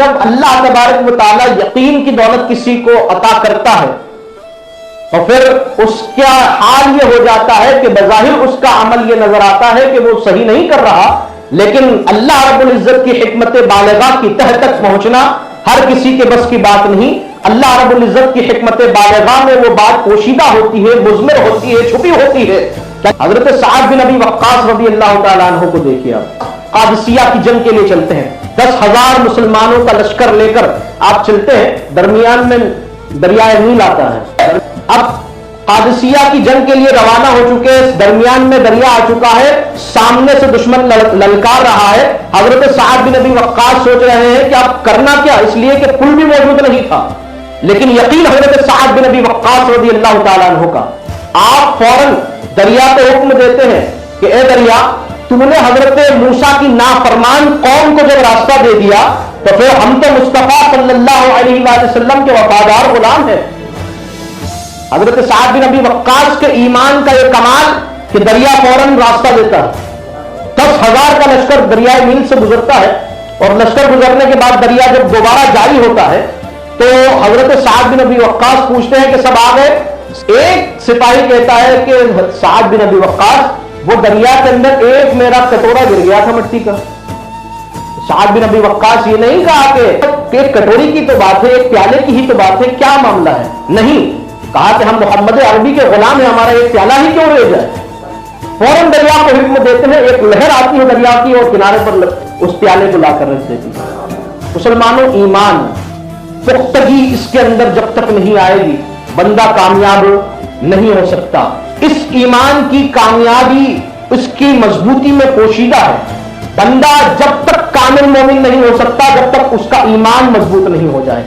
جب اللہ تبارک و تعالیٰ یقین کی دولت کسی کو عطا کرتا ہے اور پھر اس کا حال یہ ہو جاتا ہے کہ بظاہر اس کا عمل یہ نظر آتا ہے کہ وہ صحیح نہیں کر رہا، لیکن اللہ رب العزت کی حکمت بالغہ کی تہ تک پہنچنا ہر کسی کے بس کی بات نہیں۔ اللہ رب العزت کی حکمت بالغہ میں وہ بات پوشیدہ ہوتی ہے، مضمر ہوتی ہے، چھپی ہوتی ہے۔ حضرت سعد بن ابی وقاص رضی اللہ تعالیٰ عنہ کو دیکھیے، آپ قادسیہ کی جنگ کے لیے چلتے ہیں، 10,000 مسلمانوں کا لشکر لے کر آپ چلتے ہیں، درمیان میں دریائے نیل آتا ہے۔ اب قادسیہ کی جنگ کے لیے روانہ ہو چکے، درمیان میں دریا آ چکا ہے، سامنے سے دشمن للکار رہا ہے۔ حضرت سعد بن ابی وقاص سوچ رہے ہیں کہ اب کرنا کیا، اس لیے کہ پل بھی موجود نہیں تھا، لیکن یقین حضرت سعد بن ابی وقاص رضی اللہ تعالیٰ عنہ کا۔ آپ فوراً دریا کو حکم دیتے ہیں کہ اے دریا، تم نے حضرت موسیٰ کی نافرمان قوم کو جب راستہ دے دیا تو پھر ہم تو مصطفیٰ صلی اللہ علیہ وآلہ وسلم کے وفادار غلام ہیں۔ حضرت سعد بن ابی وقاص کے ایمان کا یہ کمال کہ دریا فوراً راستہ دیتا ہے۔ 10,000 کا لشکر دریائے نیل سے گزرتا ہے، اور لشکر گزرنے کے بعد دریا جب دوبارہ جاری ہوتا ہے تو حضرت سعد بن ابی وقاص پوچھتے ہیں کہ سب آ گئے؟ ایک سپاہی کہتا ہے کہ سعد بن ابی وقاص، وہ دریا کے اندر ایک میرا کٹورا گر گیا تھا مٹی کا۔ سعد بن ابی وقاص یہ نہیں کہا کہ ایک کٹوری کی تو بات ہے، ایک پیالے کی ہی تو بات ہے، کیا معاملہ ہے؟ نہیں، کہا کہ ہم محمد عربی کے غلام ہیں، ہمارا ایک پیالہ ہی کیوں لے جائے؟ فوراً دریا کو حکم دیتے ہیں، ایک لہر آتی ہے دریا کی اور کنارے پر اس پیالے کو لا کر رکھ دیتی ہے۔ مسلمانوں، ایمان پختگی اس کے اندر جب تک نہیں آئے گی بندہ کامیاب نہیں ہو سکتا۔ اس ایمان کی کامیابی اس کی مضبوطی میں پوشیدہ ہے۔ بندہ جب تک کامل مومن نہیں ہو سکتا جب تک اس کا ایمان مضبوط نہیں ہو جائے۔